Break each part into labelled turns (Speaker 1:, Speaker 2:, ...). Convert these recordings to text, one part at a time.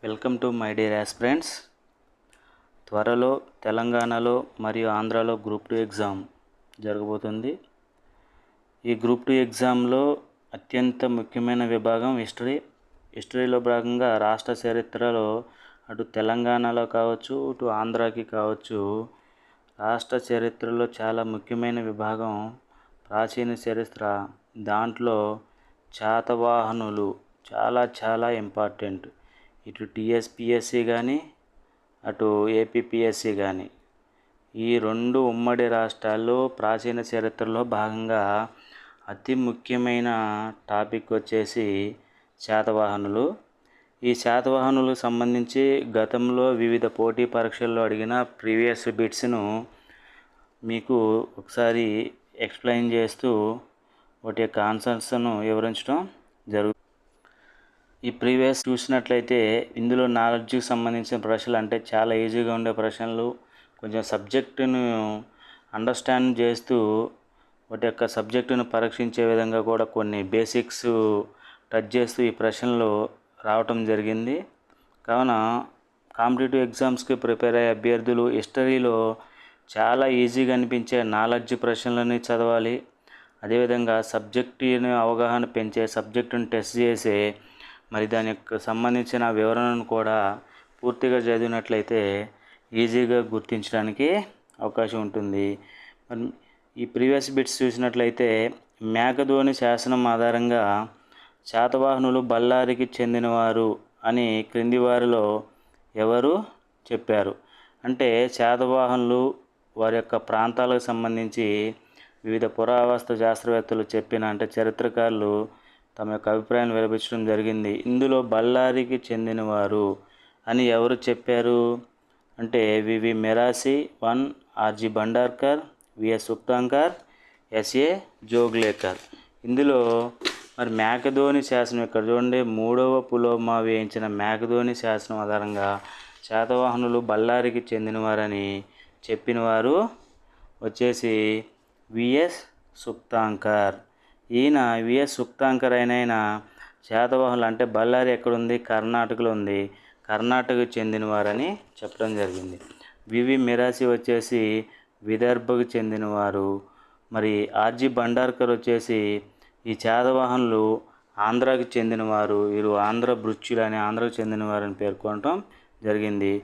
Speaker 1: Welcome to my dear aspirants. త్వరలో తెలంగాణలో మరియు ఆంధ్రాలో గ్రూప్ 2 ఎగ్జామ్ జరగబోతుంది. ఈ గ్రూప్ 2 ఎగ్జామ్లో అత్యంత ముఖ్యమైన విభాగం హిస్టరీలో భాగంగా రాష్ట్ర చరిత్రలో అటు తెలంగాణలో కావచ్చు, ఇటు ఆంధ్రాకి కావచ్చు, రాష్ట్ర చరిత్రలో చాలా ముఖ్యమైన విభాగం ప్రాచీన చరిత్ర. దాంట్లో శాతవాహనులు చాలా ఇంపార్టెంట్. ఇటు టీఎస్పిఎస్సి కానీ అటు ఏపీపీఎస్సి కానీ ఈ రెండు ఉమ్మడి రాష్ట్రాల్లో ప్రాచీన చరిత్రలో భాగంగా అతి ముఖ్యమైన టాపిక్ వచ్చేసి శాతవాహనులు. ఈ శాతవాహనులకు సంబంధించి గతంలో వివిధ పోటీ పరీక్షల్లో అడిగిన ప్రీవియస్ బిట్స్ను మీకు ఒకసారి ఎక్స్ప్లెయిన్ చేస్తూ వాటి యొక్క ఆన్సర్స్ను వివరించడం జరుగుతుంది. ఈ ప్రీవియస్ చూసినట్లయితే ఇందులో నాలెడ్జ్కి సంబంధించిన ప్రశ్నలు అంటే చాలా ఈజీగా ఉండే ప్రశ్నలు, కొంచెం సబ్జెక్టును అండర్స్టాండ్ చేస్తూ వాటి యొక్క సబ్జెక్టును పరీక్షించే విధంగా కూడా కొన్ని బేసిక్స్ టచ్ చేస్తూ ఈ ప్రశ్నలు రావటం జరిగింది. కావున కాంపిటేటివ్ ఎగ్జామ్స్కి ప్రిపేర్ అయ్యే అభ్యర్థులు హిస్టరీలో చాలా ఈజీగా అనిపించే నాలెడ్జ్ ప్రశ్నలని చదవాలి. అదేవిధంగా సబ్జెక్టుని అవగాహన పెంచే, సబ్జెక్టును టెస్ట్ చేసే మరి దాని యొక్క సంబంధించిన వివరణను కూడా పూర్తిగా చదివినట్లయితే ఈజీగా గుర్తించడానికి అవకాశం ఉంటుంది. మరి ఈ ప్రీవియస్ బిట్స్ చూసినట్లయితే మేకధోని శాసనం ఆధారంగా శాతవాహనులు బళ్ళారికి చెందినవారు అని క్రింది వారిలో ఎవరు చెప్పారు? అంటే శాతవాహనులు వారి యొక్క ప్రాంతాలకు సంబంధించి వివిధ పురావస్తు శాస్త్రవేత్తలు చెప్పిన, అంటే చరిత్రకారులు తమ యొక్క అభిప్రాయాన్ని వెలిపించడం జరిగింది. ఇందులో బళ్ళారికి చెందినవారు అని ఎవరు చెప్పారు అంటే V V Mirashi, 1 R G Bhandarkar, V S Sukthankar, S A Joglekar. ఇందులో మరి మేకధోని శాసనం ఇక్కడ చూడండి, 3వ పులోమా వేయించిన మేకధోని శాసనం ఆధారంగా శాతవాహనులు బళ్ళారికి చెందినవారని చెప్పిన వారు వచ్చేసి విఎస్ సుక్తాంకర్. ఈయన విఎస్ సుక్తాంకర్ అయిన శాతవాహనులు అంటే బళ్ళారి ఎక్కడుంది? కర్ణాటకలో ఉంది. కర్ణాటకకు చెందినవారని చెప్పడం జరిగింది. వివి మిరాసి వచ్చేసి విదర్భకు చెందినవారు. మరి ఆర్జి భండార్కర్ వచ్చేసి ఈ శాతవాహనులు ఆంధ్రాకి చెందినవారు, వీరు ఆంధ్ర భృత్యులు అని ఆంధ్రాకు చెందినవారని పేర్కొనటం జరిగింది.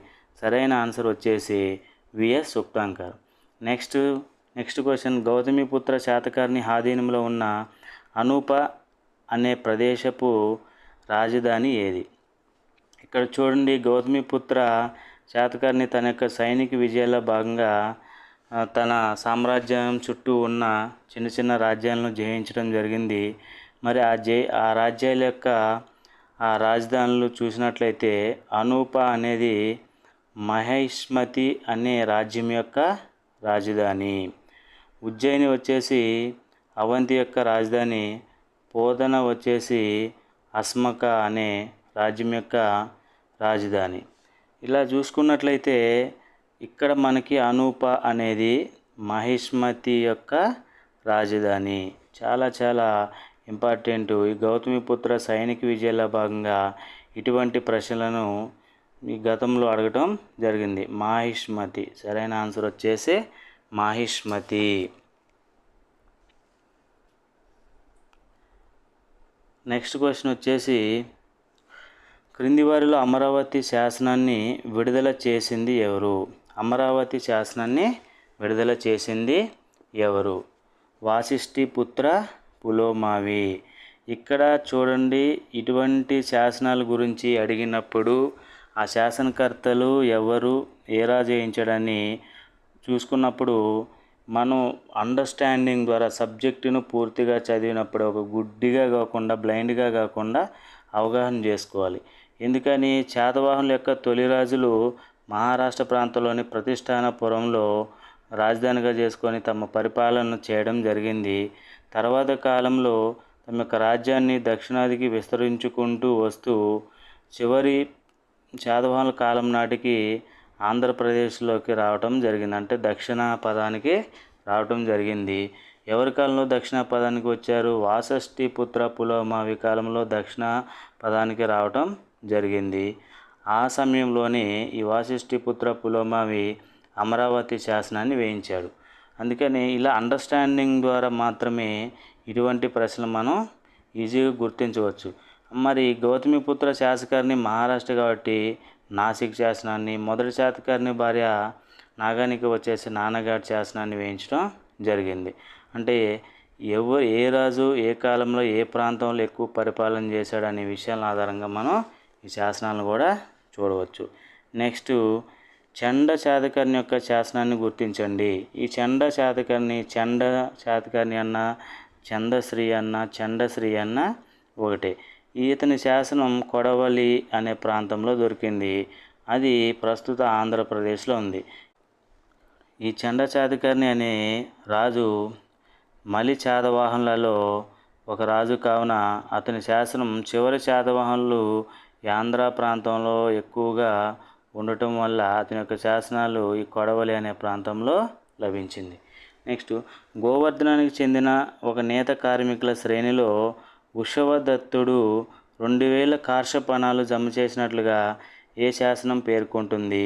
Speaker 1: సరైన ఆన్సర్ వచ్చేసి V S Sukthankar. Next question, Gautamiputra Satakarni ఆధీనంలో ఉన్న అనూప అనే ప్రదేశపు రాజధాని ఏది? ఇక్కడ చూడండి, గౌతమిపుత్ర శాతకర్ణి తన యొక్క సైనిక విజయాల్లో భాగంగా తన సామ్రాజ్యం చుట్టూ ఉన్న చిన్న రాజ్యాలను జయించడం జరిగింది. మరి ఆ రాజ్యాల యొక్క ఆ రాజధానులు చూసినట్లయితే అనూప అనేది మహిష్మతి అనే రాజ్యం యొక్క రాజధాని. ఉజ్జయిని వచ్చేసి అవంతి యొక్క రాజధాని. పోతన వచ్చేసి అస్మక అనే రాజ్యం యొక్క రాజధాని. ఇలా చూసుకున్నట్లయితే ఇక్కడ మనకి అనూప అనేది మహిష్మతి యొక్క రాజధాని. చాలా ఇంపార్టెంట్. ఈ గౌతమిపుత్ర సైనిక విజయాల భాగంగా ఇటువంటి ప్రశ్నలను ఈ గతంలో అడగటం జరిగింది. మహిష్మతి సరైన ఆన్సర్ వచ్చేసి మహిష్మతి. నెక్స్ట్ క్వశ్చన్ వచ్చేసి, క్రింది వారిలో అమరావతి శాసనాన్ని విడుదల చేసింది ఎవరు? అమరావతి శాసనాన్ని విడుదల చేసింది ఎవరు? వాసిష్ఠిపుత్ర పులోమావి. ఇక్కడ చూడండి, ఇటువంటి శాసనాల గురించి అడిగినప్పుడు ఆ శాసనకర్తలు ఎవరు, ఏ రాజు వేయించడని చూసుకున్నప్పుడు మనం అండర్స్టాండింగ్ ద్వారా సబ్జెక్టును పూర్తిగా చదివినప్పుడు ఒక గుడ్డిగా కాకుండా, బ్లైండ్గా కాకుండా అవగాహన చేసుకోవాలి. ఎందుకని శాతవాహనుల యొక్క తొలి రాజులు మహారాష్ట్ర ప్రాంతంలోని ప్రతిష్టానపురంలో రాజధానిగా చేసుకొని తమ పరిపాలన చేయడం జరిగింది. తర్వాత కాలంలో తమ యొక్క రాజ్యాన్ని దక్షిణాదికి విస్తరించుకుంటూ వస్తూ చివరి శాతవాహనుల కాలం నాటికి ఆంధ్రప్రదేశ్లోకి రావటం జరిగింది. అంటే దక్షిణ పదానికి రావటం జరిగింది. ఎవరి కాలంలో దక్షిణ పదానికి వచ్చారు? వాసిష్ఠిపుత్ర పులోమావి కాలంలో దక్షిణ పదానికి రావటం జరిగింది. ఆ సమయంలోనే ఈ వాసిష్ఠిపుత్ర పులోమావి అమరావతి శాసనాన్ని వేయించాడు. అందుకని ఇలా అండర్స్టాండింగ్ ద్వారా మాత్రమే ఇటువంటి ప్రశ్నలు మనం ఈజీగా గుర్తించవచ్చు. మరి గౌతమిపుత్ర శాసకర్ణి మహారాష్ట్ర కాబట్టి నాసిక్ శాసనాన్ని, మొదటి శాతకర్ణి భార్య నాగానికి వచ్చేసి నాన్నఘాట్ శాసనాన్ని వేయించడం జరిగింది. అంటే ఏ రాజు ఏ కాలంలో ఏ ప్రాంతంలో ఎక్కువ పరిపాలన చేశాడు అనే విషయాల ఆధారంగా మనం ఈ శాసనాలను కూడా చూడవచ్చు. నెక్స్ట్ చండ శాతకర్ణి యొక్క శాసనాన్ని గుర్తించండి. ఈ చండ శాతకర్ణి అన్న, చందశ్రీ అన్న ఒకటే. ఇతని శాసనం కొడవలి అనే ప్రాంతంలో దొరికింది. అది ప్రస్తుత ఆంధ్రప్రదేశ్లో ఉంది. ఈ చండ శాతకర్ణి అనే రాజు మలి శాతవాహనులలో ఒక రాజు కావున అతని శాసనం చివరి శాతవాహనులు ఆంధ్ర ప్రాంతంలో ఎక్కువగా ఉండటం వల్ల అతని యొక్క శాసనాలు ఈ కొడవలి అనే ప్రాంతంలో లభించింది. నెక్స్ట్ గోవర్ధనానికి చెందిన ఒక నేత కార్మికుల శ్రేణిలో ఉషవదత్తుడు 2000 కార్షపణాలు జమ చేసినట్లుగా ఏ శాసనం పేర్కొంటుంది?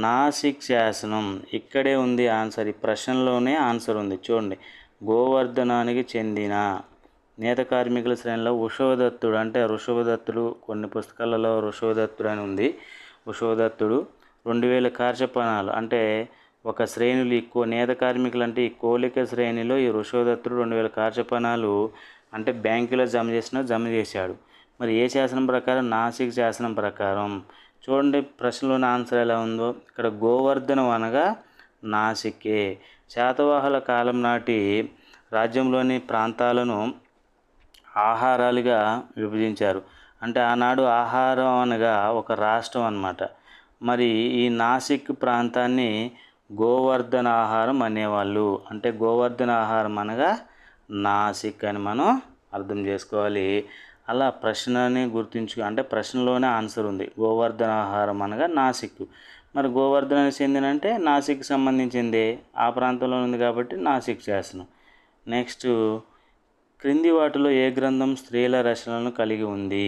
Speaker 1: నాసిక్ శాసనం. ఇక్కడే ఉంది ఆన్సర్. ఈ ప్రశ్నలోనే ఆన్సర్ ఉంది. చూడండి, గోవర్ధనానికి చెందిన నేత కార్మికుల శ్రేణిలో ఉషవదత్తుడు అంటే ఋషభదత్తుడు, కొన్ని పుస్తకాలలో ఋషభదత్తుడు అని ఉంది. ఉషవదత్తుడు 2000 కార్షపణాలు అంటే ఒక శ్రేణులు నేత కార్మికులు అంటే ఈ కోలిక శ్రేణిలో ఈ ఋషభదత్తుడు 2000 కార్షపణాలు అంటే బ్యాంకులో జమ చేశాడు. మరి ఏ శాసనం ప్రకారం? నాసిక్ శాసనం ప్రకారం. చూడండి ప్రశ్నలోని ఆన్సర్ ఎలా ఉందో. ఇక్కడ గోవర్ధనం అనగా నాసికే. శాతవాహనుల కాలం నాటి రాజ్యంలోని ప్రాంతాలను ఆహారాలుగా విభజించారు. అంటే ఆనాడు ఆహారం అనగా ఒక రాష్ట్రం అన్నమాట. మరి ఈ నాసిక్ ప్రాంతాన్ని గోవర్ధన ఆహారం అనేవాళ్ళు. అంటే గోవర్ధన ఆహారం అనగా నాసిక్ అని మనం అర్థం చేసుకోవాలి. అలా ప్రశ్నని అంటే ప్రశ్నలోనే ఆన్సర్ ఉంది. గోవర్ధన ఆహారం అనగా నాసిక్. మరి గోవర్ధనానికి చెందినంటే నాసిక్కి సంబంధించింది, ఆ ప్రాంతంలో ఉంది కాబట్టి నాసిక్ శాసనం. నెక్స్ట్ క్రింది వాటిలో ఏ గ్రంథం స్త్రీల రచనలను కలిగి ఉంది?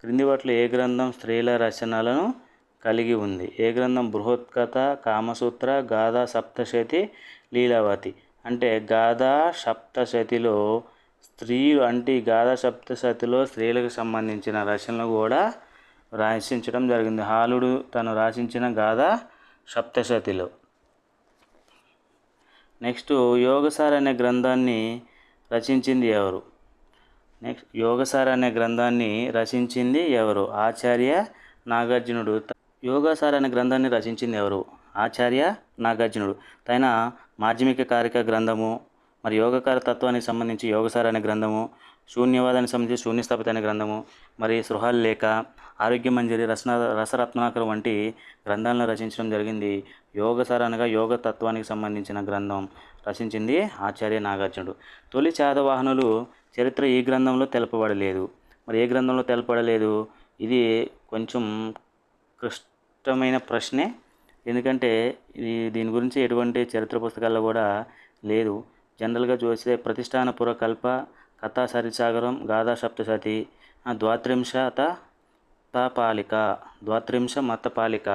Speaker 1: క్రింది వాటిలో ఏ గ్రంథం స్త్రీల రచనలను కలిగి ఉంది? ఏ గ్రంథం? బృహత్కథ, కామసూత్ర, గాథా సప్తశతి, లీలావతి. అంటే గాథా సప్తశతిలో స్త్రీలు అంటే ఈ గాథా సప్తశతిలో స్త్రీలకు సంబంధించిన రచనలు కూడా రచించడం జరిగింది. హాలుడు తను రచించిన గాథా సప్తశతిలో. నెక్స్ట్ యోగసార అనే గ్రంథాన్ని రచించింది ఎవరు? యోగసార అనే గ్రంథాన్ని రచించింది ఎవరు? ఆచార్య నాగార్జునుడు. యోగసార అనే గ్రంథాన్ని రచించింది ఎవరు? ఆచార్య నాగార్జునుడు. తన మాధ్యమిక కారిక గ్రంథము, మరి యోగకార తత్వానికి సంబంధించి యోగసార అనే గ్రంథము, శూన్యవాదానికి సంబంధించి శూన్యస్థాపిత అనే గ్రంథము, మరి సృహాల్లేఖ, ఆరోగ్యమంజరి, రసరత్నాకరం వంటి గ్రంథాలను రచించడం జరిగింది. యోగసార అనగా యోగ తత్వానికి సంబంధించిన గ్రంథం రచించింది ఆచార్య నాగార్జునుడు. తొలి శాతవాహనులు చరిత్ర ఈ గ్రంథంలో తెలపబడలేదు. మరి ఏ గ్రంథంలో తెలపబడలేదు? ఇది కొంచెం క్లిష్టమైన ప్రశ్నే. ఎందుకంటే దీని గురించి ఎటువంటి చరిత్ర పుస్తకాల్లో కూడా లేదు. జనరల్గా చూస్తే ప్రతిష్టాన పురకల్ప, కథా సరిసాగరం, గాథా సప్తశతి, ద్వాత్రింశ మతపాలిక.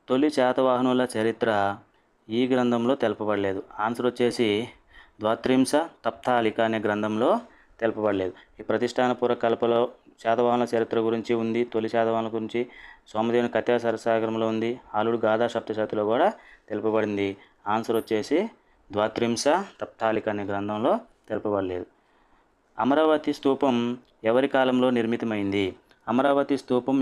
Speaker 1: తొలి శాతవాహనుల చరిత్ర ఈ గ్రంథంలో తెలపబడలేదు. ఆన్సర్ వచ్చేసి ద్వాత్రింశ తప్తాలిక అనే గ్రంథంలో తెలపబడలేదు. ఈ ప్రతిష్టాన పురకల్పలో శాతవాహనుల చరిత్ర గురించి ఉంది. తొలి శాతవాహనుల గురించి సోమదేవుని కథా సరసాగరంలో ఉంది. ఆలుడు గాథా సప్తశతిలో కూడా తెలుపబడింది. ఆన్సర్ వచ్చేసి ద్వాత్రింశ తప్తాలిక అనే గ్రంథంలో తెలుపబడలేదు. అమరావతి స్తూపం ఎవరి కాలంలో నిర్మితమైంది? అమరావతి స్తూపం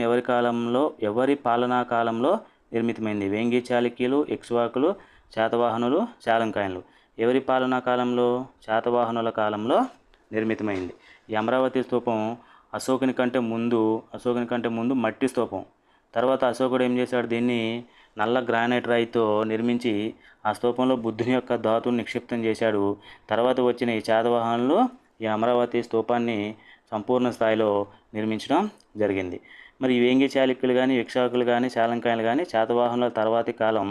Speaker 1: ఎవరి పాలనా కాలంలో నిర్మితమైంది? వేంగి చాళుక్యులు, ఇక్ష్వాకులు, శాతవాహనులు, చాలంకాయన్లు. ఎవరి పాలనా కాలంలో? శాతవాహనుల కాలంలో నిర్మితమైంది. ఈ అమరావతి స్తూపం అశోకుని కంటే ముందు మట్టి స్తూపం. తర్వాత అశోకుడు ఏం చేశాడు? దీన్ని నల్ల గ్రానైట్ రాయితో నిర్మించి ఆ స్తూపంలో బుద్ధుని యొక్క ధాతువుని నిక్షిప్తం చేశాడు. తర్వాత వచ్చిన ఈ శాతవాహనులు ఈ అమరావతి స్తూపాన్ని సంపూర్ణ స్థాయిలో నిర్మించడం జరిగింది. మరి ఈ వేంగి చాళుక్యులు కానీ, ఇక్ష్వాకులు కానీ, చాళుక్యులు కానీ శాతవాహనుల తర్వాతి కాలం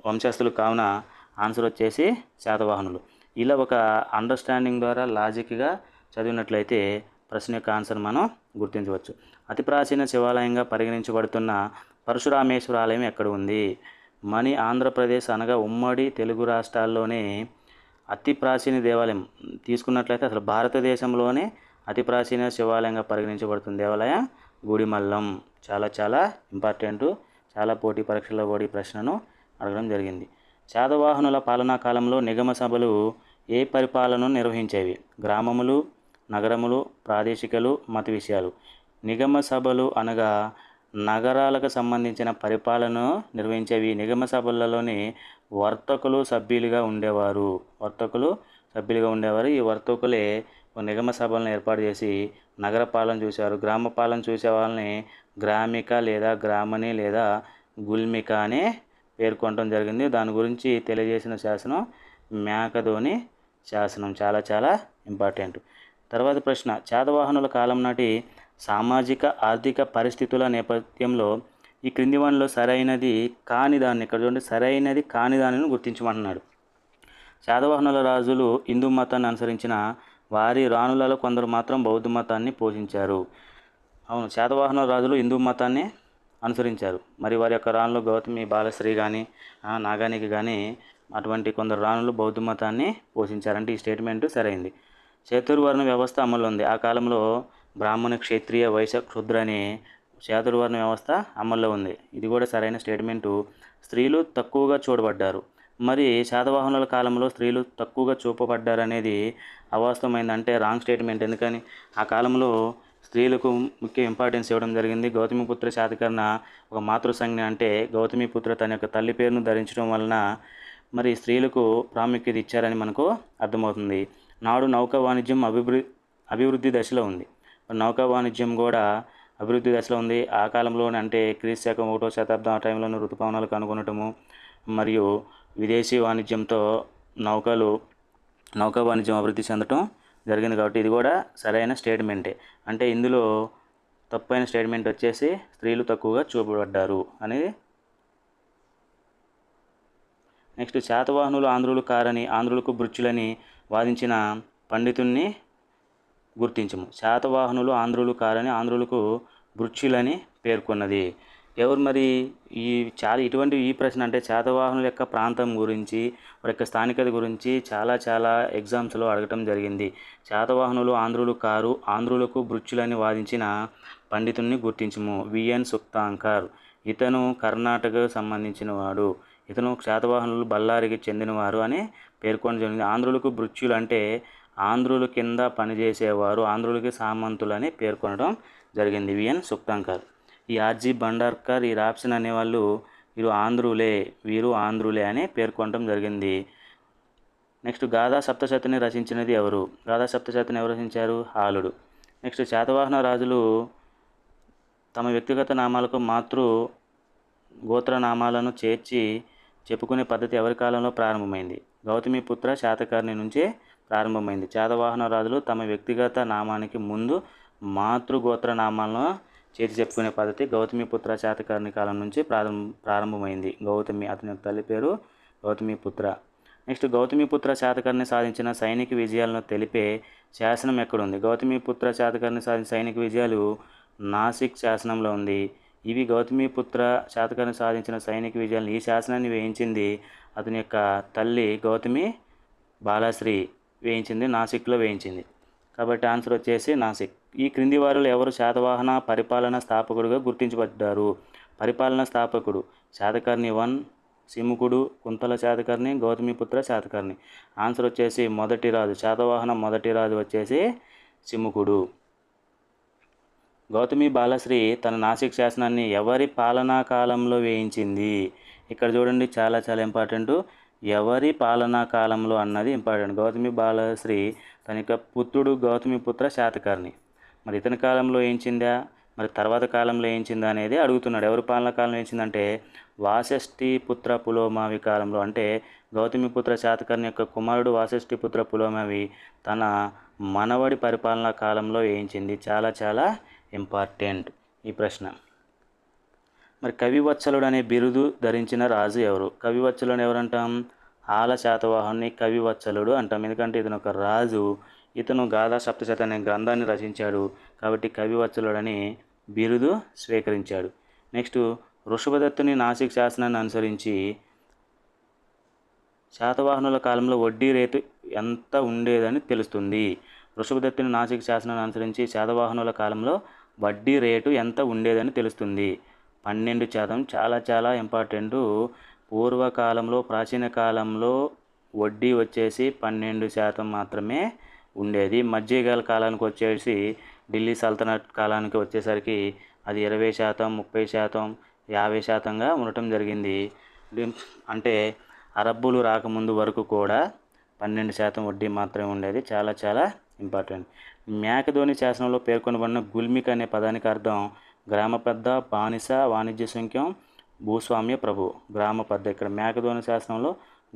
Speaker 1: వంశస్థులు కావున ఆన్సర్ వచ్చేసి శాతవాహనులు. ఇలా ఒక అండర్స్టాండింగ్ ద్వారా లాజిక్గా చదివినట్లయితే ప్రశ్న యొక్క ఆన్సర్ మనం గుర్తించవచ్చు. అతి ప్రాచీన శివాలయంగా పరిగణించబడుతున్న పరశురామేశ్వర ఆలయం ఎక్కడ ఉంది? మన ఆంధ్రప్రదేశ్ అనగా ఉమ్మడి తెలుగు రాష్ట్రాల్లోనే అతి ప్రాచీన దేవాలయం తీసుకున్నట్లయితే అసలు భారతదేశంలోనే అతి ప్రాచీన శివాలయంగా పరిగణించబడుతున్న దేవాలయం గుడిమల్లం. చాలా చాలా ఇంపార్టెంటు, చాలా పోటీ పరీక్షల్లో కూడా ఈ ప్రశ్నను అడగడం జరిగింది. శాతవాహనుల పాలనా కాలంలో నిగమ సభలు ఏ పరిపాలనను నిర్వహించేవి? గ్రామములు, నగరములు, ప్రాదేశికలు, మత విషయాలు. నిగమ సభలు అనగా నగరాలకు సంబంధించిన పరిపాలనను నిర్వహించేవి. నిగమ సభలలోని వర్తకులు సభ్యులుగా ఉండేవారు. ఈ వర్తకులే నిగమ సభలను ఏర్పాటు చేసి నగర పాలన చూసేవారు. గ్రామ పాలన చూసే వాళ్ళని గ్రామిక లేదా గ్రామణి లేదా గుల్మిక అని పేర్కొనడం జరిగింది. దాని గురించి తెలియజేసిన శాసనం మేకధోని శాసనం. చాలా చాలా ఇంపార్టెంట్. తర్వాత ప్రశ్న, శాతవాహనుల కాలం నాటి సామాజిక ఆర్థిక పరిస్థితుల నేపథ్యంలో ఈ క్రింది వానిలో సరైనది కాని దాన్ని, ఇక్కడ చూడండి, సరైనది కాని దానిని గుర్తించమంటున్నాడు. శాతవాహనుల రాజులు హిందూ మతాన్ని అనుసరించిన వారి రాణులలో కొందరు మాత్రం బౌద్ధ మతాన్ని పోషించారు. అవును, శాతవాహనుల రాజులు హిందూ మతాన్ని అనుసరించారు. మరి వారి యొక్క రాణులు గౌతమి, బాలశ్రీ కానీ, నాగానికి కానీ అటువంటి కొందరు రాణులు బౌద్ధ మతాన్ని పోషించారంటే ఈ స్టేట్మెంట్ సరైంది. చాతుర్వర్ణ వ్యవస్థ అమల్లో ఉంది. ఆ కాలంలో బ్రాహ్మణ, క్షత్రియ, వైశ్య, శూద్ర అనే చాతుర్వర్ణ వ్యవస్థ అమల్లో ఉంది. ఇది కూడా సరైన స్టేట్మెంటు. స్త్రీలు తక్కువగా చూడబడ్డారు. మరి శాతవాహనుల కాలంలో స్త్రీలు తక్కువగా చూపబడ్డారనేది అవాస్తవమైందంటే రాంగ్ స్టేట్మెంట్. ఎందుకని ఆ కాలంలో స్త్రీలకు ముఖ్య ఇంపార్టెన్స్ ఇవ్వడం జరిగింది. గౌతమిపుత్ర శాతకర్ణ ఒక మాతృసంజ్ఞ, అంటే గౌతమిపుత్ర తన యొక్క తల్లి పేరును ధరించడం వలన మరి స్త్రీలకు ప్రాముఖ్యత ఇచ్చారని మనకు అర్థమవుతుంది. నాడు నౌకా వాణిజ్యం అభివృద్ధి దశలో ఉంది. నౌకా వాణిజ్యం కూడా అభివృద్ధి దశలో ఉంది. ఆ కాలంలోనే అంటే క్రీస్తు శకం 1వ శతాబ్దం ఆ టైంలోనే ఋతుపవనాలు కనుగొనటము మరియు విదేశీ వాణిజ్యంతో నౌకా వాణిజ్యం అభివృద్ధి చెందటం జరిగింది. కాబట్టి ఇది కూడా సరైన స్టేట్మెంటే. అంటే ఇందులో తప్పైన స్టేట్మెంట్ వచ్చేసి స్త్రీలు తక్కువగా చూపబడ్డారు అనేది. నెక్స్ట్, శాతవాహనులు ఆంధ్రులు కారని ఆంధ్రులకు భృత్యులని వాదించిన పండితుణ్ణి గుర్తించము. శాతవాహనులు ఆంధ్రులు కారని ఆంధ్రులకు భృత్యులని పేర్కొన్నది ఎవరు? మరి ఈ ప్రశ్న అంటే శాతవాహనుల యొక్క ప్రాంతం గురించి, వారి యొక్క స్థానికత గురించి చాలా ఎగ్జామ్స్లో అడగటం జరిగింది. శాతవాహనులు ఆంధ్రులు కారు, ఆంధ్రులకు భృత్యులని వాదించిన పండితుణ్ణి గుర్తించము. విఎన్ సుక్తాంకర్. ఇతను కర్ణాటకకు సంబంధించిన వాడు. ఇతను శాతవాహనులు బళ్ళారికి చెందినవారు అని పేర్కొనడం జరిగింది. ఆంధ్రులకు భృత్యులు అంటే ఆంధ్రుల కింద పనిచేసేవారు, ఆంధ్రులకి సామంతులని పేర్కొనడం జరిగింది. విఎన్ సుక్తాంకర్. ఈ ఆర్జీ బండార్కర్, ఈ రాప్సన్ అనేవాళ్ళు వీరు ఆంధ్రులే అని పేర్కొనడం జరిగింది. నెక్స్ట్, గాథా సప్తశతిని రచించినది ఎవరు? గాథా సప్తశతిని ఎవరు రచించారు? హాలుడు. నెక్స్ట్, శాతవాహన రాజులు తమ వ్యక్తిగత నామాలకు గోత్రనామాలను చేర్చి చెప్పుకునే పద్ధతి ఎవరి కాలంలో ప్రారంభమైంది? గౌతమిపుత్ర శాతకర్ణి నుంచే ప్రారంభమైంది. శాతవాహన రాజులు తమ వ్యక్తిగత నామానికి ముందు మాతృగోత్ర నామాలను చేర్చి చెప్పుకునే పద్ధతి గౌతమిపుత్ర శాతకర్ణి కాలం నుంచి ప్రారంభమైంది. గౌతమి, అతని యొక్క తల్లి పేరు గౌతమిపుత్ర. నెక్స్ట్, గౌతమిపుత్ర శాతకర్ణి సాధించిన సైనిక విజయాలను తెలిపే శాసనం ఎక్కడుంది? గౌతమిపుత్ర శాతకర్ణి సాధించిన సైనిక విజయాలు నాసిక్ శాసనంలో ఉంది. ఇవి గౌతమిపుత్ర శాతకర్ణి సాధించిన సైనిక విజయాలను, ఈ శాసనాన్ని వేయించింది అతని యొక్క తల్లి గౌతమి బాలశ్రీ వేయించింది, నాసిక్లో వేయించింది. కాబట్టి ఆన్సర్ వచ్చేసి నాసిక్. ఈ క్రింది వారిలో ఎవరు శాతవాహన పరిపాలన స్థాపకుడుగా గుర్తించబడ్డారు? పరిపాలన స్థాపకుడు శాతకర్ణి 1, సిముకుడు, కుంతల శాతకర్ణి, గౌతమిపుత్ర శాతకర్ణి. ఆన్సర్ వచ్చేసి మొదటి రాజు, శాతవాహన మొదటి రాజు వచ్చేసి సిముకుడు. గౌతమి బాలశ్రీ తన నాసిక్ శాసనాన్ని ఎవరి పాలనా కాలంలో వేయించింది? ఇక్కడ చూడండి, చాలా ఇంపార్టెంట్. ఎవరి పాలనా కాలంలో అన్నది ఇంపార్టెంట్. గౌతమి బాలశ్రీ తన యొక్క పుత్రుడు గౌతమిపుత్ర శాతకర్ణి. మరి ఇతని కాలంలో వేయించిందా, మరి తర్వాత కాలంలో వేయించిందా అనేది అడుగుతున్నాడు. ఎవరి పాలనా కాలంలో వేయించిందంటే వాశిష్ఠిపుత్ర పులోమావి కాలంలో. అంటే గౌతమిపుత్ర శాతకర్ణి యొక్క కుమారుడు వాశిష్ఠిపుత్ర పులోమావి తన మనవడి పరిపాలనా కాలంలో వేయించింది. చాలా ఇంపార్టెంట్. ఈ ప్రశ్న. మరి కవివత్సలుడు అనే బిరుదు ధరించిన రాజు ఎవరు? కవివత్సలుడు ఎవరంటాం? ఆల శాతవాహనుని కవివత్సలుడు అంటాం. ఎందుకంటే ఇతను ఒక రాజు. ఇతను గాథా సప్తశతి అనే గ్రంథాన్ని రచించాడు కాబట్టి కవివత్సలుడని బిరుదు స్వీకరించాడు. నెక్స్ట్, వృషభదత్తుని నాసిక్ శాసనాన్ని అనుసరించి శాతవాహనుల కాలంలో వడ్డీ రేటు ఎంత ఉండేదని తెలుస్తుంది. వృషభదత్తుని నాసిక్ శాసనాన్ని అనుసరించి శాతవాహనుల కాలంలో వడ్డీ రేటు ఎంత ఉండేదని తెలుస్తుంది. 12%. చాలా చాలా ఇంపార్టెంటు. పూర్వకాలంలో ప్రాచీన కాలంలో వడ్డీ వచ్చేసి 12% మాత్రమే ఉండేది. మధ్యకాల కాలానికి వచ్చేసి ఢిల్లీ సల్తనత్ కాలానికి వచ్చేసరికి అది 20%, 30%, 50%గా ఉండటం జరిగింది. అంటే అరబ్బులు రాకముందు వరకు కూడా 12% వడ్డీ మాత్రమే ఉండేది. చాలా చాలా ఇంపార్టెంట్. మేకధోని శాసనంలో పేర్కొనబడిన గుల్మిక అనే పదానికి అర్థం గ్రామ పెద్ద, బానిస, వాణిజ్య సుంకం, భూస్వామ్య ప్రభు. గ్రామ పెద్ద. ఇక్కడ మేకధోని శాసనంలో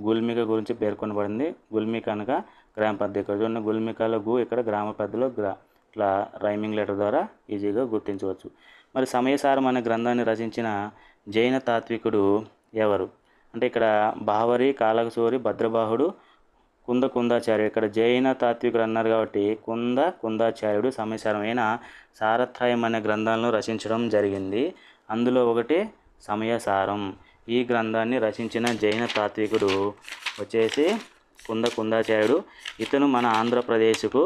Speaker 1: గుల్మిక గురించి పేర్కొనబడింది. గుల్మిక అనగా గ్రామ పెద్ద. ఇక్కడ చూడండి, గుల్మికలో గు, ఇక్కడ గ్రామ పెద్దలో గ్రా. ఇట్లా రైమింగ్ లెటర్ ద్వారా ఈజీగా గుర్తించవచ్చు. మరి సమయసారం అనే గ్రంథాన్ని రచించిన జైన తాత్వికుడు ఎవరు? అంటే ఇక్కడ బావరి, కాలకసూరి, భద్రబాహుడు, కుందాచార్యుడు. ఇక్కడ జైన తాత్వికుడు అన్నారు కాబట్టి కుందాచార్యుడు సమయసారమైన సారత్రయం అనే గ్రంథాలను రచించడం జరిగింది. అందులో ఒకటి సమయసారం. ఈ గ్రంథాన్ని రచించిన జైన తాత్వికుడు వచ్చేసి కుందాచార్యుడు. ఇతను మన ఆంధ్రప్రదేశ్కు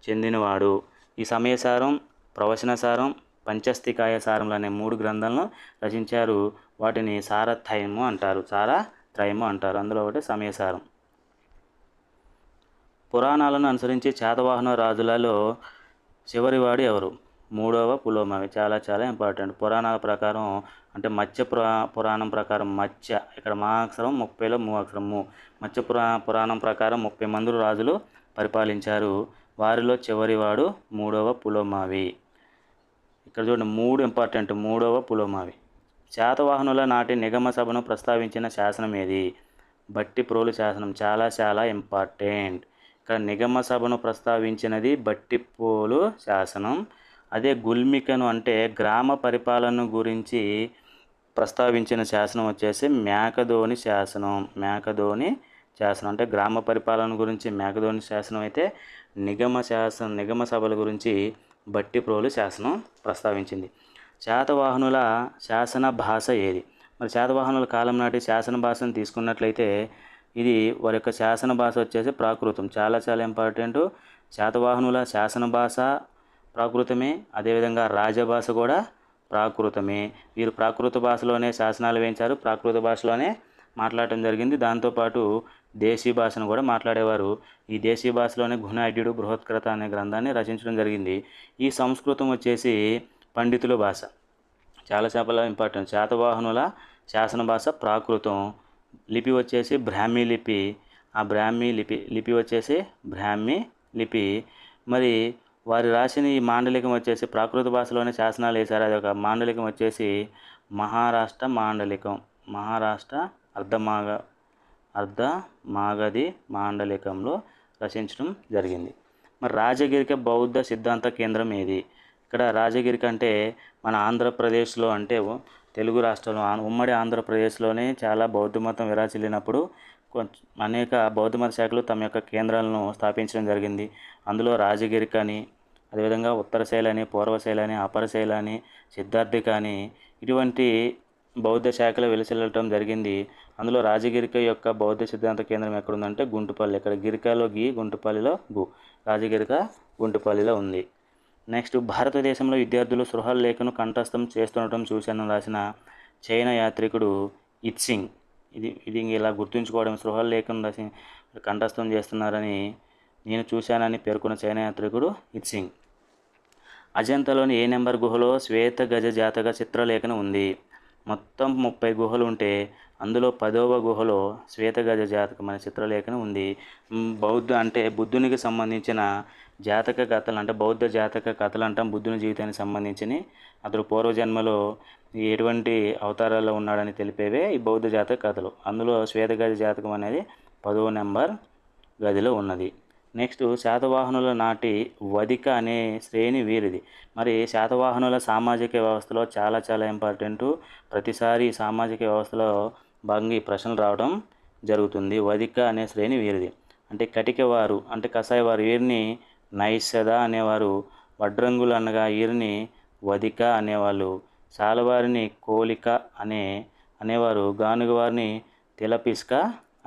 Speaker 1: చెందినవాడు. ఈ సమయసారం, ప్రవచనసారం, పంచస్థికాయ సారములు అనే 3 గ్రంథాలను రచించారు. వాటిని సారత్రయము అంటారు. అందులో ఒకటి సమయసారం. పురాణాలను అనుసరించి శాతవాహన రాజులలో చివరివాడు ఎవరు? 3వ పులోమావి. చాలా చాలా ఇంపార్టెంట్. పురాణాల ప్రకారం అంటే మత్స్య పురాణం ప్రకారం ఇక్కడ మా అక్షరం 30లో మూ అక్షరం మూ. మత్స్య పురాణం ప్రకారం 30 మంది రాజులు పరిపాలించారు. వారిలో చివరివాడు 3వ పులోమావి. ఇక్కడ చూడండి, 3 ఇంపార్టెంట్. 3వ పులోమావి. శాతవాహనుల నాటి నిగమ సభను ప్రస్తావించిన శాసనం ఏది? భట్టిప్రోలు శాసనం. చాలా చాలా ఇంపార్టెంట్. ఇక్కడ నిగమ సభను ప్రస్తావించినది భట్టిప్రోలు శాసనం. అదే గుల్మికను అంటే గ్రామ పరిపాలన గురించి ప్రస్తావించిన శాసనం వచ్చేసి మేకధోని శాసనం. అంటే గ్రామ పరిపాలన గురించి మేకధోని శాసనం అయితే నిగమ సభల గురించి భట్టిప్రోలు శాసనం ప్రస్తావించింది. శాతవాహనుల శాసన భాష ఏది? మరి శాతవాహనుల కాలం నాటి శాసన భాషను తీసుకున్నట్లయితే ఇది వారి యొక్క శాసన భాష వచ్చేసి ప్రాకృతం. చాలా చాలా ఇంపార్టెంట్. శాతవాహనుల శాసన భాష ప్రాకృతమే. అదేవిధంగా రాజభాష కూడా ప్రాకృతమే. వీరు ప్రాకృత భాషలోనే శాసనాలు వేయించారు, ప్రాకృత భాషలోనే మాట్లాడటం జరిగింది. దాంతోపాటు దేశీ భాషను కూడా మాట్లాడేవారు. ఈ దేశీ భాషలోనే గుణాఢ్యుడు బృహత్కృత అనే గ్రంథాన్ని రచించడం జరిగింది. ఈ సంస్కృతం వచ్చేసి పండితుల భాష. చాలా చాలా ఇంపార్టెంట్. శాతవాహనుల శాసన భాష ప్రాకృతం. లిపి వచ్చేసి బ్రాహ్మీ లిపి. ఆ బ్రాహ్మీ లిపి వచ్చేసి బ్రాహ్మీ లిపి. మరి వారు రాసిన ఈ మాండలికం వచ్చేసి ప్రాకృత భాషలోనే శాసనాలు వేశారు. అది ఒక మాండలికం వచ్చేసి మహారాష్ట్ర మాండలికం. మహారాష్ట్ర అర్ధమాగధి మాండలికంలో రచించడం జరిగింది. మరి రాజగిరిక బౌద్ధ సిద్ధాంత కేంద్రం ఏది? ఇక్కడ రాజగిరిక అంటే మన ఆంధ్రప్రదేశ్లో, అంటే తెలుగు రాష్ట్రంలో ఉమ్మడి ఆంధ్రప్రదేశ్లోనే చాలా బౌద్ధ మతం విరాజిల్లినప్పుడు అనేక బౌద్ధ మత శాఖలు తమ యొక్క కేంద్రాలను స్థాపించడం జరిగింది. అందులో రాజగిరిక అని, అదేవిధంగా ఉత్తరశైలి అని, పూర్వశైలి అని, అపరశైలి అని, సిద్ధార్థిక అని ఇటువంటి బౌద్ధ శాఖలు వెలిసిల్లటం జరిగింది. అందులో రాజగిరిక యొక్క బౌద్ధ సిద్ధాంత కేంద్రం ఎక్కడుందంటే గుంటుపల్లి. ఇక్కడ గిరికలో గి, గుంటుపల్లిలో గు. రాజగిరిక గుంటుపల్లిలో ఉంది. నెక్స్ట్, భారతదేశంలో విద్యార్థులు సృహల్లేఖను కంఠస్థం చేస్తుండటం చూశాను రాసిన చైనా యాత్రికుడు ఇత్సింగ్. ఇది ఇలా గుర్తుంచుకోవడం. సృహల్లేఖను రాసి కంఠస్థం చేస్తున్నారని నేను చూశానని పేర్కొన్న చైనా యాత్రికుడు ఇత్సింగ్. అజంతాలోని ఏ నెంబర్ గుహలో శ్వేత గజ జాతక చిత్రలేఖనం ఉంది? మొత్తం 30 గుహలు ఉంటే అందులో 10వ గుహలో శ్వేతగజ జాతకం అనే చిత్రలేఖనం ఉంది. బుద్ధునికి సంబంధించిన జాతక కథలు, అంటే బౌద్ధ జాతక కథలు అంటాం. బుద్ధుని జీవితానికి సంబంధించిన అతడు పూర్వజన్మలో ఎటువంటి అవతారాల్లో ఉన్నాడని తెలిపేవే ఈ బౌద్ధ జాతక కథలు. అందులో శ్వేతగజ జాతకం అనేది 10వ నెంబర్ గదిలో ఉన్నది. నెక్స్ట్ శాతవాహనుల నాటి వధిక అనే శ్రేణి వీరిది. మరి శాతవాహనుల సామాజిక వ్యవస్థలో చాలా చాలా ఇంపార్టెంటు. ప్రతిసారి సామాజిక వ్యవస్థలో భాగంగా ఈ ప్రశ్నలు రావడం జరుగుతుంది. వధిక అనే శ్రేణి వీరిది. అంటే కటికవారు అంటే కసాయివారు వీరిని నైషధ అనేవారు. వడ్రంగులు అనగా వీరిని వధిక అనేవాళ్ళు. సాలవారిని కోలిక అనేవారు. గానుగవారిని తిలపిస్క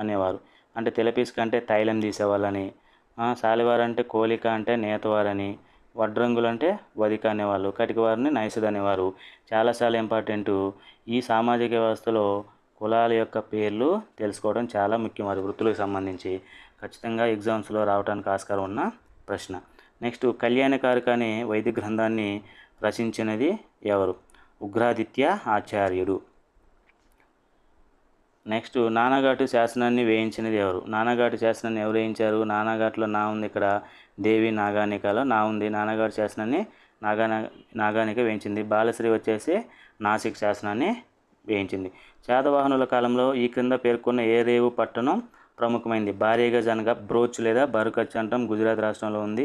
Speaker 1: అనేవారు. అంటే తిలపిస్క అంటే తైలం తీసేవాళ్ళని, సాలివారు అంటే కోలిక అంటే నేతవారని, వడ్రంగులు అంటే వధిక అనేవాళ్ళు, కటికవారిని నైషధ అనేవారు. చాలా ఇంపార్టెంటు. ఈ సామాజిక వ్యవస్థలో కులాల యొక్క పేర్లు తెలుసుకోవడం చాలా ముఖ్యం. వారి వృత్తులకు సంబంధించి ఖచ్చితంగా ఎగ్జామ్స్లో రావడానికి ఆస్కారం ఉన్న ప్రశ్న. నెక్స్ట్ కళ్యాణకారిక అనే వైదిక గ్రంథాన్ని రచించినది ఎవరు? ఉగ్రాదిత్య ఆచార్యుడు. నెక్స్ట్ నానాఘాటు శాసనాన్ని వేయించినది ఎవరు? నానాఘాటు శాసనాన్ని ఎవరు వేయించారు? నానాఘాట్లో నా ఉంది, ఇక్కడ దేవి నాగానికలో నా ఉంది. నానాఘాటు శాసనాన్ని నాగానిక వేయించింది. బాలశ్రీ వచ్చేసి నాసిక్ శాసనాన్ని వేయించింది. శాతవాహనుల కాలంలో ఈ క్రింద పేర్కొన్న ఏ రేవు పట్టణం ప్రముఖమైంది? బారేగజ్ అనగా బ్రోచ్ లేదా బరుకచ్ అంటాం, గుజరాత్ రాష్ట్రంలో ఉంది.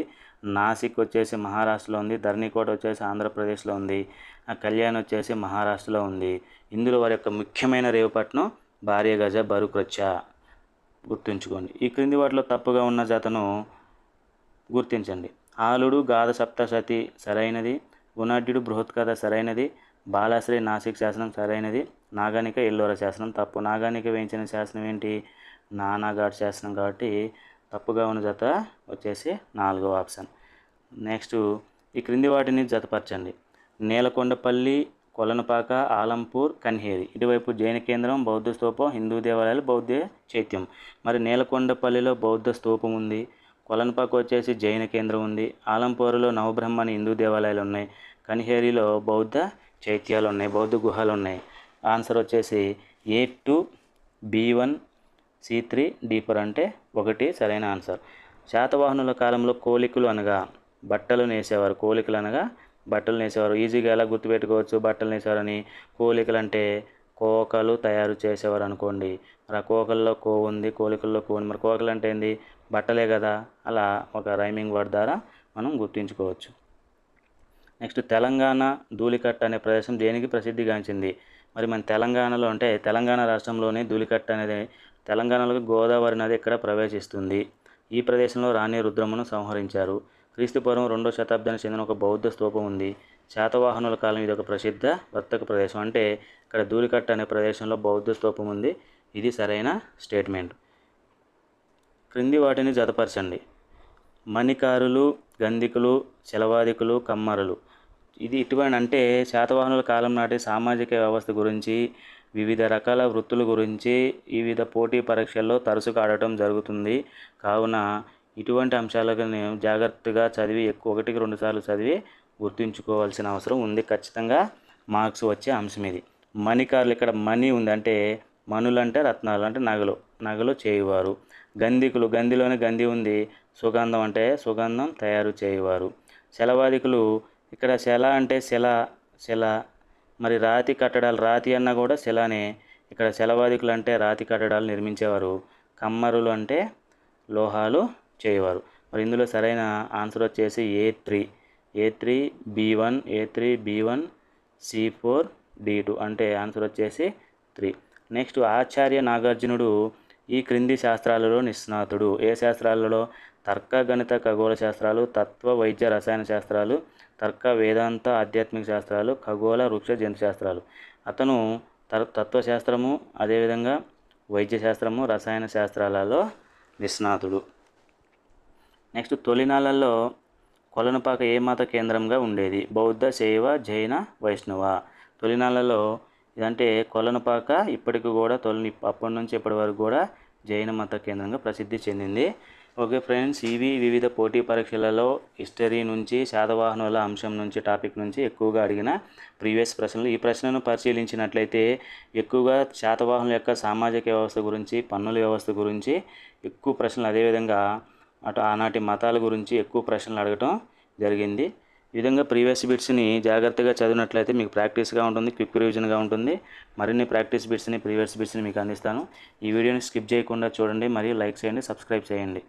Speaker 1: నాసిక్ వచ్చేసి మహారాష్ట్రలో ఉంది. ధర్నికోట వచ్చేసి ఆంధ్రప్రదేశ్లో ఉంది. కళ్యాణ్ వచ్చేసి మహారాష్ట్రలో ఉంది. ఇందులో వారి యొక్క ముఖ్యమైన రేవు పట్టణం బారేగజ బరుకచ్. గుర్తుంచుకోండి. ఈ క్రింది వాటిలో తప్పుగా ఉన్న జతను గుర్తించండి. ఆలుడు గాథ సప్తశతి సరైనది. గుణాఢ్యుడు బృహత్కథ సరైనది. బాలాశ్రీ నాసిక్ శాసనం సరైనది. నాగానిక ఎల్లోరా శాసనం తప్పు. నాగానిక వేయించిన శాసనం ఏంటి? నానాఘాట్ శాసనం. కాబట్టి తప్పుగా ఉన్న జత వచ్చేసి 4వ ఆప్షన్. నెక్స్ట్ ఈ క్రింది వాటిని జతపరచండి. నేలకొండపల్లి, కొలనుపాక, ఆలంపూర్, కన్హేరి. ఇటువైపు జైన కేంద్రం, బౌద్ధ స్తూపం, హిందూ దేవాలయాలు, బౌద్ధ చైత్యం. మరి నేలకొండపల్లిలో బౌద్ధ స్తూపం ఉంది. కొలనుపాక వచ్చేసి జైన కేంద్రం ఉంది. ఆలంపూర్లో నవబ్రహ్మణి హిందూ దేవాలయాలు ఉన్నాయి. కన్హేరిలో బౌద్ధ చైత్యాలు ఉన్నాయి, బౌద్ధ గుహలు ఉన్నాయి. ఆన్సర్ వచ్చేసి A2, B1, C3, D4 అంటే 1 సరైన ఆన్సర్. శాతవాహనుల కాలంలో కోలికలు అనగా బట్టలు నేసేవారు. కోలికలు అనగా బట్టలు నేసేవారు. ఈజీగా ఎలా గుర్తుపెట్టుకోవచ్చు బట్టలు నేసేవారని? కోలికలు అంటే కోకలు తయారు చేసేవారు అనుకోండి. మరి ఆ కోకల్లో కో ఉంది, కోలికల్లో కో ఉంది. మరి కోకలు అంటే ఏంది? బట్టలే కదా. అలా ఒక రైమింగ్ వర్డ్ ద్వారా మనం గుర్తుంచుకోవచ్చు. నెక్స్ట్ తెలంగాణ ధూళికట్ట అనే ప్రదేశం దేనికి ప్రసిద్ధిగాంచింది? మరి మన తెలంగాణలో అంటే తెలంగాణ రాష్ట్రంలోని ధూళికట్ట అనేది తెలంగాణలోకి గోదావరి నది ఇక్కడ ప్రవేశిస్తుంది. ఈ ప్రదేశంలో రాణి రుద్రమ్మను సంహరించారు. క్రీస్తుపూర్వం 2వ శతాబ్దానికి చెందిన ఒక బౌద్ధ స్తూపం ఉంది. శాతవాహనుల కాలం ఇది ఒక ప్రసిద్ధ వర్తక ప్రదేశం. అంటే ఇక్కడ ధూళికట్ట అనే ప్రదేశంలో బౌద్ధ స్తూపం ఉంది. ఇది సరైన స్టేట్మెంట్. క్రింది వాటిని జతపరచండి. మణికారులు, గంధికులు, శలవాదికులు, కమ్మరులు. ఇది ఇటువంటి అంటే శాతవాహనుల కాలం నాటి సామాజిక వ్యవస్థ గురించి, వివిధ రకాల వృత్తుల గురించి వివిధ పోటీ పరీక్షల్లో తరచుగా ఆడటం జరుగుతుంది. కావున ఇటువంటి అంశాలకు జాగ్రత్తగా చదివి 1కి 2 సార్లు చదివి గుర్తుంచుకోవాల్సిన అవసరం ఉంది. ఖచ్చితంగా మార్క్స్ వచ్చే అంశం ఇది. మణికారులు, ఇక్కడ మణి ఉంది అంటే మణులు అంటే రత్నాలు అంటే నగలు చేయువారు. గంధికులు, గంధిలోనే గంధి ఉంది. సుగంధం అంటే సుగంధం తయారు చేయువారు. శలవాదికులు, ఇక్కడ శల అంటే శిల. మరి రాతి కట్టడాలు, రాతి అన్న కూడా శిలానే. ఇక్కడ శలవాదికులు అంటే రాతి కట్టడాలు నిర్మించేవారు. కమ్మరులు అంటే లోహాలు చేయవారు. మరి ఇందులో సరైన ఆన్సర్ వచ్చేసి A3, B1, A3, B1, C4, D2 అంటే ఆన్సర్ వచ్చేసి 3. నెక్స్ట్ ఆచార్య నాగార్జునుడు ఈ క్రింది శాస్త్రాలలో నిష్ణాతుడు. ఏ శాస్త్రాలలో? తర్క, గణిత, ఖగోళ శాస్త్రాలు, తత్వ, వైద్య, రసాయన శాస్త్రాలు, తర్క, వేదాంత, ఆధ్యాత్మిక శాస్త్రాలు, ఖగోళ, వృక్ష, జంతు శాస్త్రాలు. అతను తత్వశాస్త్రము, అదేవిధంగా వైద్య శాస్త్రము, రసాయన శాస్త్రాలలో నిష్ణాతుడు. నెక్స్ట్ తొలినాళ్ళల్లో కొలనుపాక ఏ మత కేంద్రంగా ఉండేది? బౌద్ధ, శైవ, జైన, వైష్ణవ. తొలినాళ్ళలో ఇదంటే కొలనుపాక ఇప్పటికి కూడా అప్పటి నుంచి ఇప్పటి వరకు కూడా జైన మత కేంద్రంగా ప్రసిద్ధి చెందింది. ఓకే ఫ్రెండ్స్, ఇవి వివిధ పోటీ పరీక్షలలో హిస్టరీ నుంచి, శాతవాహనుల అంశం నుంచి, టాపిక్ నుంచి ఎక్కువగా అడిగిన ప్రీవియస్ ప్రశ్నలు. ఈ ప్రశ్నను పరిశీలించినట్లయితే ఎక్కువగా శాతవాహనుల యొక్క సామాజిక వ్యవస్థ గురించి, పన్నుల వ్యవస్థ గురించి ఎక్కువ ప్రశ్నలు, అదేవిధంగా ఆనాటి మతాల గురించి ఎక్కువ ప్రశ్నలు అడగటం జరిగింది. ఈ విధంగా ప్రీవియస్ బిట్స్ని జాగ్రత్తగా చదివినట్లయితే మీకు ప్రాక్టీస్గా ఉంటుంది, క్విక్ రివిజన్గా ఉంటుంది. మరిన్ని ప్రాక్టీస్ బిట్స్ని, ప్రీవియస్ బిట్స్ని మీకు అందిస్తాను. ఈ వీడియోని స్కిప్ చేయకుండా చూడండి, మరియు లైక్ చేయండి, సబ్స్క్రైబ్ చేయండి.